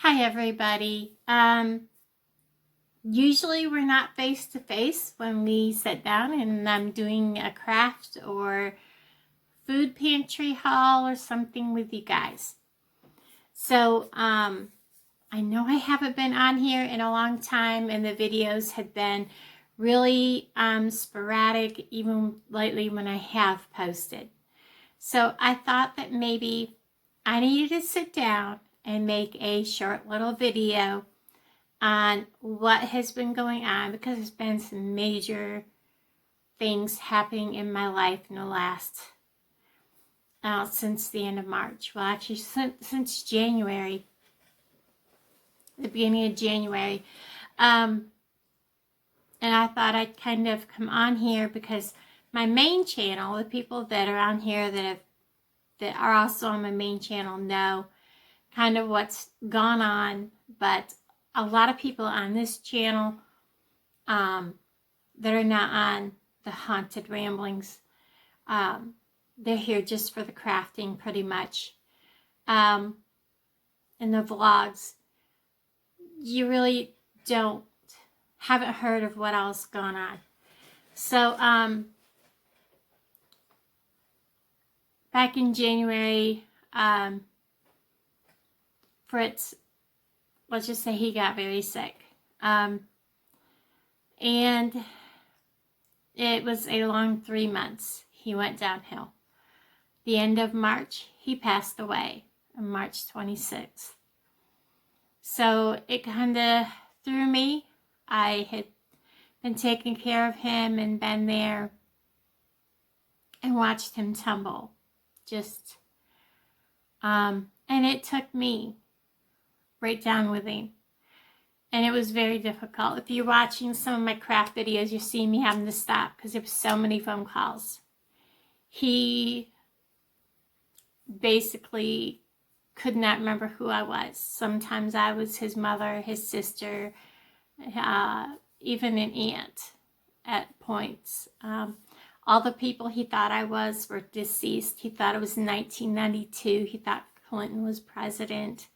Hi everybody. Usually we're not face to face when we sit down and I'm doing a craft or food pantry haul or something with you guys. So I know I haven't been on here in a long time and the videos have been really sporadic even lately when I have posted. So I thought that maybe I needed to sit down and make a short little video on what has been going on, because there's been some major things happening in my life in the last since the end of March. Well, actually since January, the beginning of January. And I thought I'd kind of come on here because my main channel, the people that are on here that are also on my main channel know kind of what's gone on, but a lot of people on this channel that are not on the Haunted Ramblings, they're here just for the crafting pretty much. And the vlogs, you really haven't heard of what else gone on. So back in January, Fritz, let's just say he got very sick. And it was a long 3 months. He went downhill. The end of March, he passed away on March 26th. So it kind of threw me. I had been taking care of him and been there and watched him tumble. And it took me right down with him. And it was very difficult. If you're watching some of my craft videos, you see me having to stop because there were so many phone calls. He basically could not remember who I was. Sometimes I was his mother, his sister, even an aunt at points. All the people he thought I was were deceased. He thought it was 1992. He thought Clinton was president.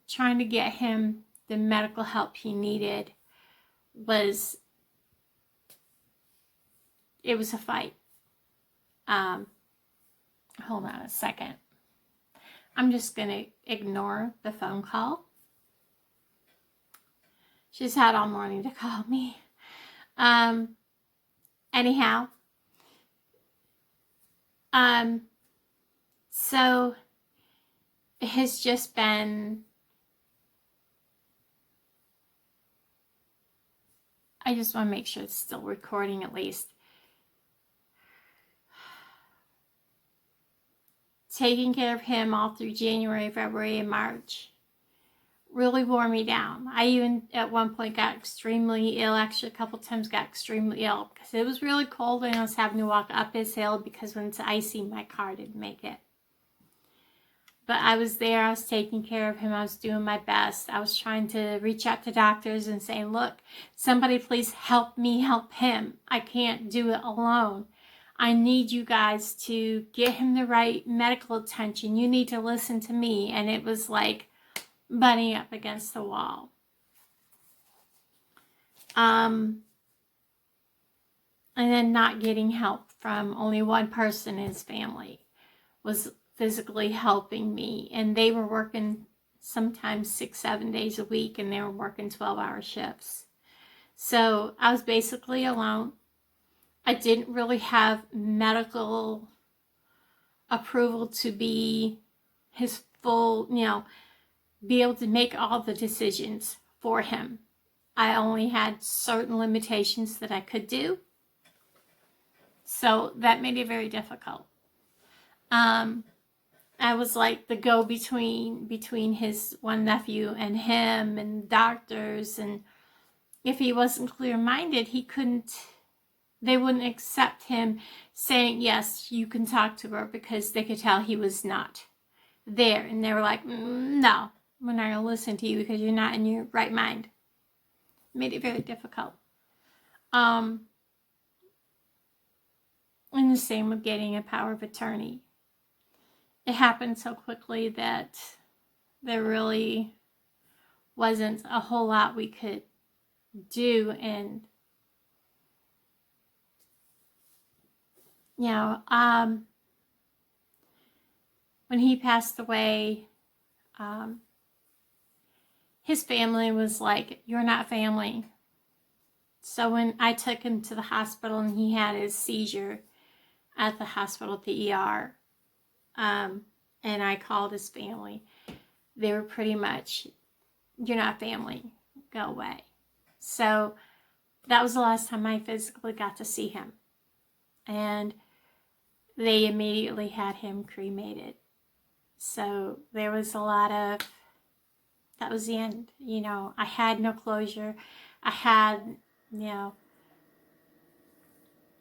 Trying to get him the medical help he needed was a fight. Hold on a second. I'm just going to ignore the phone call. She's had all morning to call me. Anyhow. So it has just been, I just want to make sure it's still recording at least. Taking care of him all through January, February, and March really wore me down. I even at one point got extremely ill. Actually, a couple times got extremely ill because it was really cold and I was having to walk up this hill because when it's icy, my car didn't make it. But I was there, I was taking care of him, I was doing my best. I was trying to reach out to doctors and say, look, somebody please help me help him. I can't do it alone. I need you guys to get him the right medical attention. You need to listen to me. And it was like butting up against the wall. And then not getting help from only one person in his family was physically helping me, and they were working sometimes 6-7 days a week, and they were working 12-hour shifts. So I was basically alone. I didn't really have medical approval to be his full, be able to make all the decisions for him. I only had certain limitations that I could do. So that made it very difficult. I was like the go-between between his one nephew and him and doctors, and if he wasn't clear-minded, they wouldn't accept him saying, yes, you can talk to her, because they could tell he was not there. And they were like, no, we're not going to listen to you because you're not in your right mind. It made it very difficult. And the same with getting a power of attorney. It happened so quickly that there really wasn't a whole lot we could do. And, you know, when he passed away, his family was like, "You're not family." So when I took him to the hospital and he had his seizure at the hospital, at the ER, and I called his family, they were pretty much, "You're not family, go away." So that was the last time I physically got to see him. And they immediately had him cremated. So there was a lot of, that was the end. You know, I had no closure. I had, you know,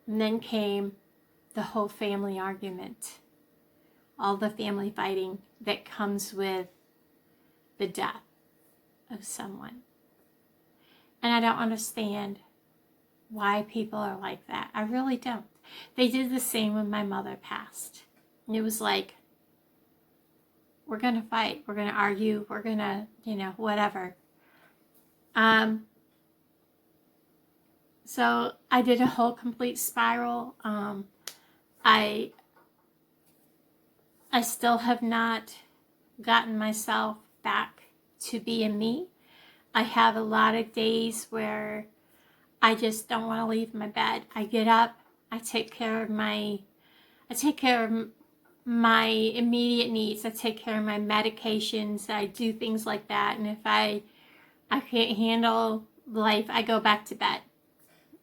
and then came the whole family argument, all the family fighting that comes with the death of someone. And I don't understand why people are like that. I really don't. They did the same when my mother passed. And it was like, we're going to fight, we're going to argue, we're going to, you know, whatever. So I did a whole complete spiral. I still have not gotten myself back to being me. I have a lot of days where I just don't want to leave my bed. I get up, I take care of my immediate needs. I take care of my medications. I do things like that. And if I can't handle life, I go back to bed.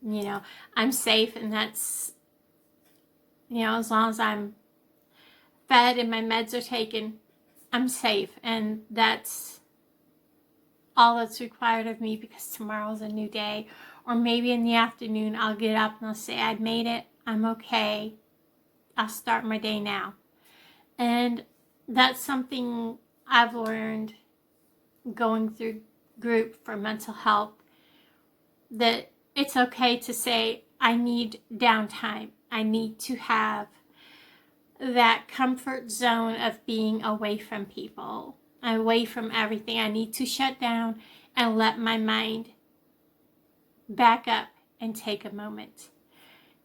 You know, I'm safe, and that's, you know, as long as I'm fed and my meds are taken, I'm safe. And that's all that's required of me, because tomorrow's a new day. Or maybe in the afternoon I'll get up and I'll say, "I've made it, I'm okay, I'll start my day now." And that's something I've learned going through group for mental health, that it's okay to say, I need downtime. I need to have that comfort zone of being away from people, away from everything. I need to shut down and let my mind back up and take a moment.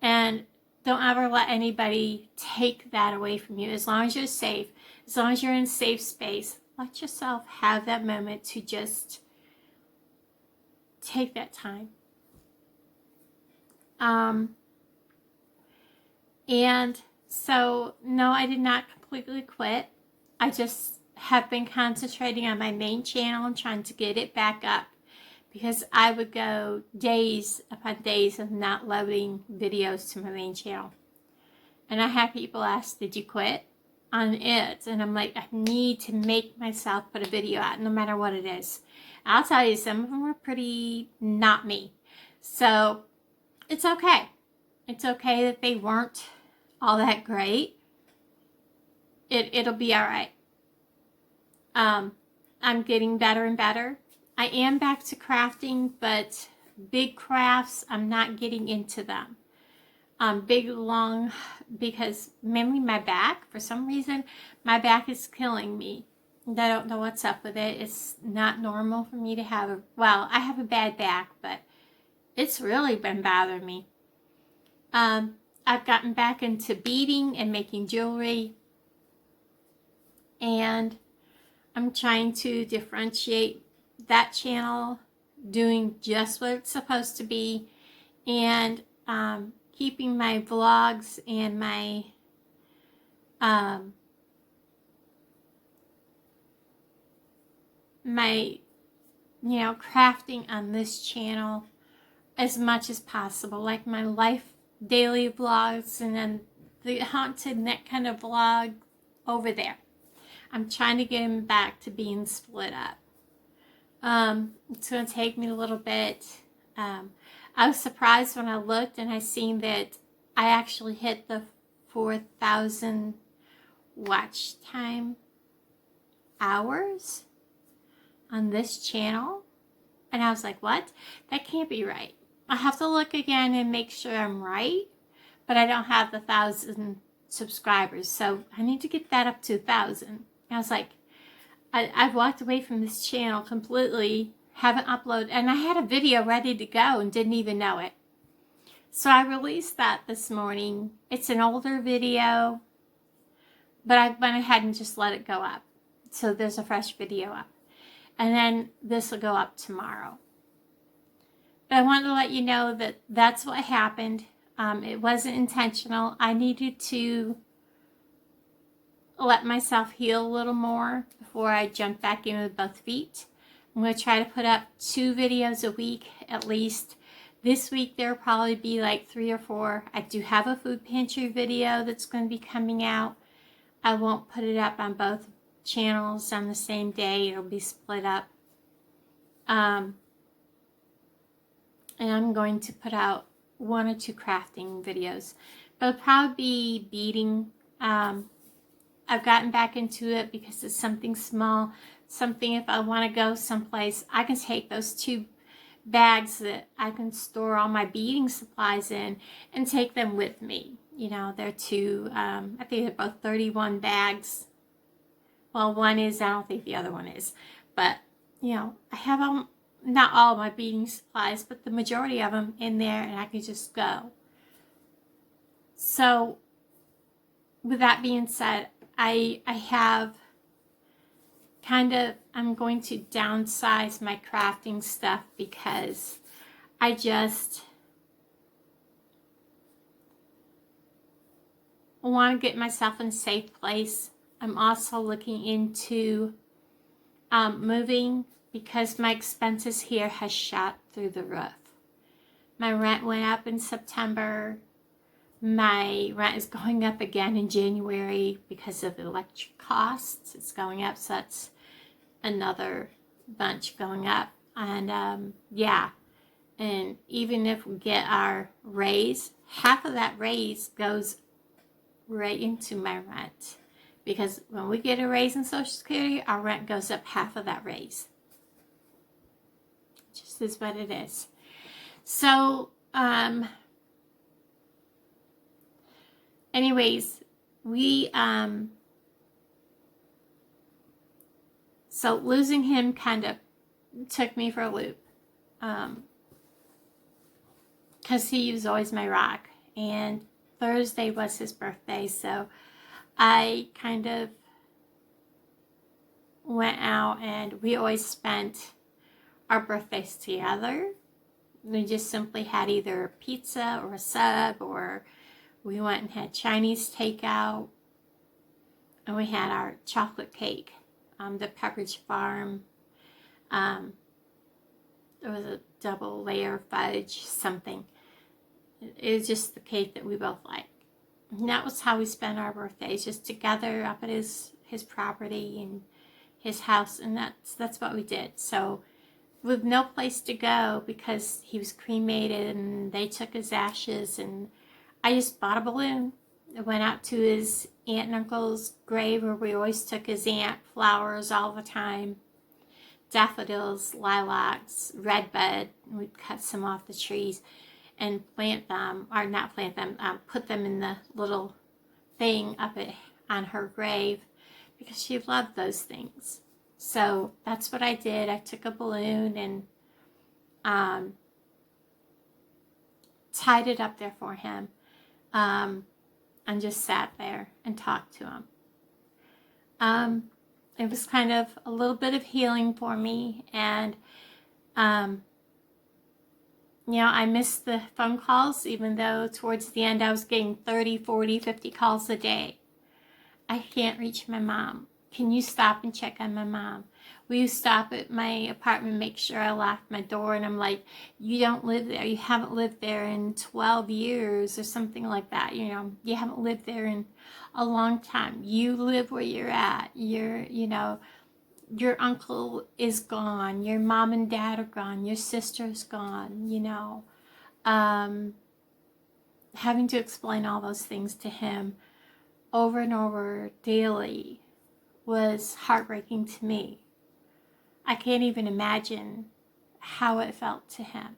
And don't ever let anybody take that away from you. As long as you're safe, as long as you're in safe space, let yourself have that moment to just take that time. And so, no, I did not completely quit. I just have been concentrating on my main channel and trying to get it back up, because I would go days upon days of not loading videos to my main channel. And I have people ask, "Did you quit on it?" And I'm like, I need to make myself put a video out, no matter what it is. I'll tell you, some of them were pretty not me. So it's okay. It's okay that they weren't all that great. It'll be all right. I'm getting better and better. I am back to crafting, but big crafts, I'm not getting into them. Big, long, because mainly my back, for some reason, my back is killing me. And I don't know what's up with it. It's not normal for me to have well, I have a bad back, but it's really been bothering me. I've gotten back into beading and making jewelry, and I'm trying to differentiate that channel, doing just what it's supposed to be, and keeping my vlogs and my crafting on this channel as much as possible, like my life daily vlogs, and then the haunted and that kind of vlog over there. I'm trying to get him back to being split up. It's going to take me a little bit. I was surprised when I looked and I seen that I actually hit the 4,000 watch time hours on this channel. And I was like, what? That can't be right. I have to look again and make sure I'm right. But I don't have the 1,000 subscribers. So I need to get that up to 1,000. I was like, I've walked away from this channel completely, haven't uploaded, and I had a video ready to go and didn't even know it. So I released that this morning. It's an older video, but I went ahead and just let it go up. So there's a fresh video up. And then this will go up tomorrow. But I wanted to let you know that that's what happened. It wasn't intentional. I needed to let myself heal a little more before I jump back in with both feet. I'm going to try to put up 2 videos a week at least. This week there will probably be like 3 or 4. I do have a food pantry video that's going to be coming out. I won't put it up on both channels on the same day. It'll be split up. And I'm going to put out 1 or 2 crafting videos. But it'll probably be beading. I've gotten back into it because it's something small. Something if I want to go someplace, I can take those 2 bags that I can store all my beading supplies in and take them with me. You know, they're 2, I think they're both 31 bags. Well, one is, I don't think the other one is. But, you know, I have not all my beading supplies, but the majority of them in there, and I can just go. So, with that being said, I have kind of, I'm going to downsize my crafting stuff because I just want to get myself in a safe place. I'm also looking into moving because my expenses here has shot through the roof. My rent went up in September. My rent is going up again in January because of electric costs. It's going up, so that's another bunch going up. And yeah, and even if we get our raise, half of that raise goes right into my rent. Because when we get a raise in Social Security, our rent goes up half of that raise. Just is what it is. So, anyways, we, so losing him kind of took me for a loop. Because he was always my rock. And Thursday was his birthday, so I kind of went out and we always spent our birthdays together. We just simply had either pizza or a sub, or we went and had Chinese takeout, and we had our chocolate cake, the Pepperidge Farm. There was a double layer fudge something. It was just the cake that we both liked. And that was how we spent our birthdays, just together up at his property and his house, and that's what we did. So with no place to go because he was cremated and they took his ashes, and I just bought a balloon. I went out to his aunt and uncle's grave where we always took his aunt flowers all the time. Daffodils, lilacs, redbud. We'd cut some off the trees and plant them, or not plant them, put them in the little thing up on her grave because she loved those things. So that's what I did. I took a balloon and tied it up there for him, and just sat there and talked to him. It was kind of a little bit of healing for me, and you know, I missed the phone calls, even though towards the end I was getting 30, 40, 50 calls a day. I can't reach my mom. Can you stop and check on my mom? Will you stop at my apartment, make sure I locked my door? And I'm like, you don't live there. You haven't lived there in 12 years or something like that. You know, you haven't lived there in a long time. You live where you're at. You know, your uncle is gone. Your mom and dad are gone. Your sister's gone, you know. Having to explain all those things to him over and over daily was heartbreaking to me. I can't even imagine how it felt to him.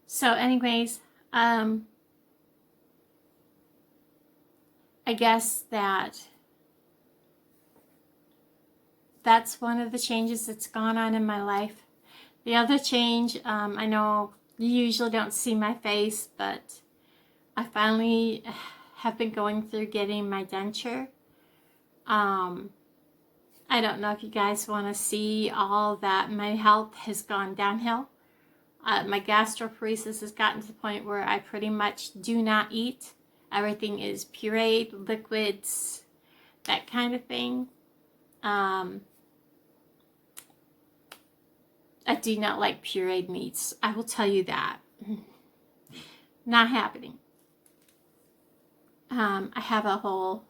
So anyways, I guess that that's one of the changes that's gone on in my life. The other change, I know you usually don't see my face, but I finally have been going through getting my denture. I don't know if you guys want to see all that. My health has gone downhill. My gastroparesis has gotten to the point where I pretty much do not eat. Everything is pureed, liquids, that kind of thing. I do not like pureed meats. I will tell you that. Not happening. I have a whole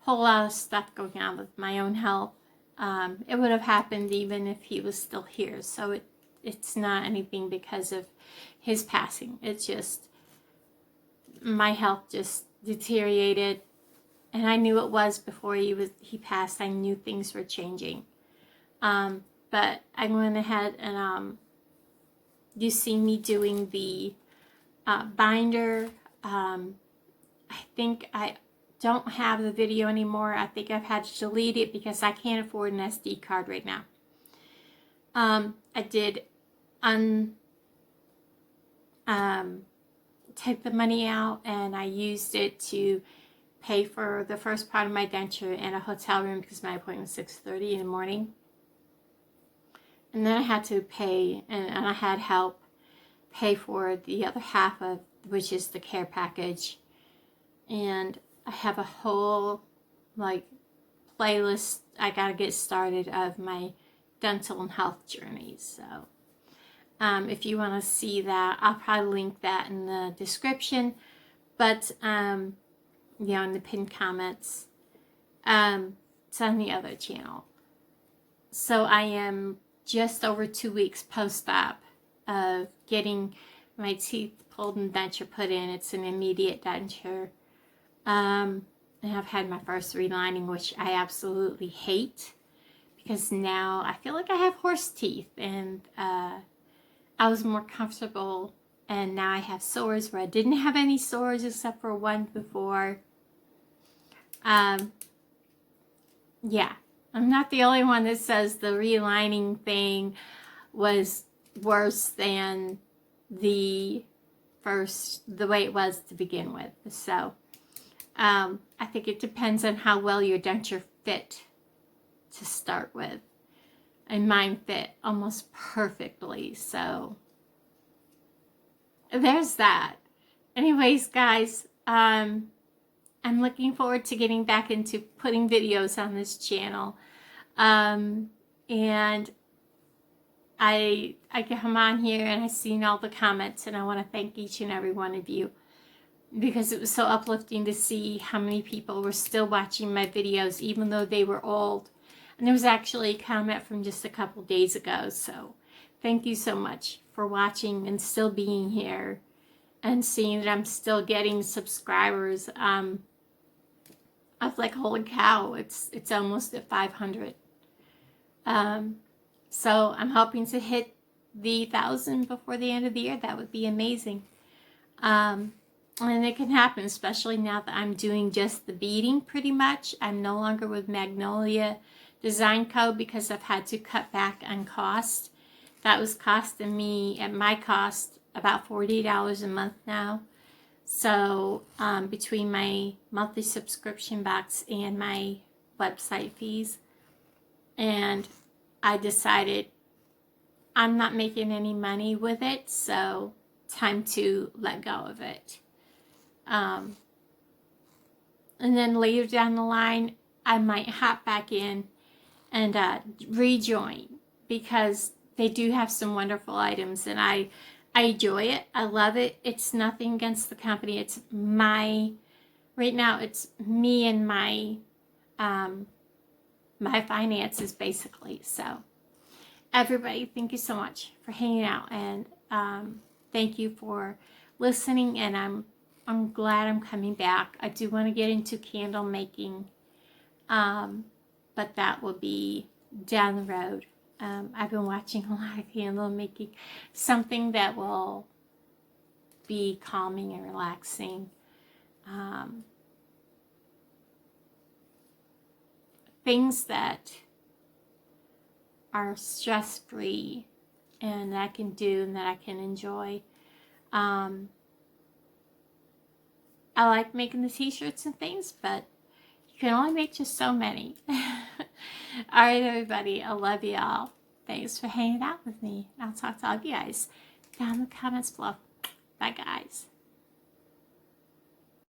lot of stuff going on with my own health. It would have happened even if he was still here. So it's not anything because of his passing. It's just my health just deteriorated, and I knew it was before he passed. I knew things were changing. But I went ahead and you see me doing the binder. I think I don't have the video anymore. I think I've had to delete it because I can't afford an SD card right now. I did take the money out, and I used it to pay for the first part of my denture and a hotel room because my appointment was 6:30 in the morning. And then I had to pay, and I had help pay for the other half of, which is the care package. And I have a whole playlist I gotta get started of my dental and health journeys. So if you want to see that, I'll probably link that in the description, but in the pinned comments. It's on the other channel. So I am just over 2 weeks post-op of getting my teeth pulled and denture put in. It's an immediate denture. And I've had my first relining, which I absolutely hate because now I feel like I have horse teeth, and I was more comfortable, and now I have sores where I didn't have any sores except for one before. Yeah, I'm not the only one that says the relining thing was worse than the way it was to begin with. So I think it depends on how well your denture fit to start with. And mine fit almost perfectly. So there's that. Anyways, guys, I'm looking forward to getting back into putting videos on this channel. And I come on here and I've seen all the comments, and I want to thank each and every one of you, because it was so uplifting to see how many people were still watching my videos even though they were old. And there was actually a comment from just a couple days ago. So thank you so much for watching and still being here and seeing that I'm still getting subscribers. I was like, holy cow, it's almost at 500. So I'm hoping to hit the 1,000 before the end of the year. That would be amazing. And it can happen, especially now that I'm doing just the beading pretty much. I'm no longer with Magnolia Design Co. because I've had to cut back on cost. That was costing me, at my cost, about $40 a month now. So between my monthly subscription box and my website fees, and I decided I'm not making any money with it, so time to let go of it. And then later down the line, I might hop back in and rejoin, because they do have some wonderful items, and I enjoy it. I love it. It's nothing against the company. It's right now it's me and my my finances, basically. So everybody, thank you so much for hanging out, and thank you for listening, and I'm glad I'm coming back. I do want to get into candle making, but that will be down the road. I've been watching a lot of candle making, something that will be calming and relaxing. Things that are stress-free and that I can do and that I can enjoy. I like making the t-shirts and things, but you can only make just so many. Alright, everybody, I love y'all. Thanks for hanging out with me. I'll talk to all of you guys down in the comments below. Bye, guys.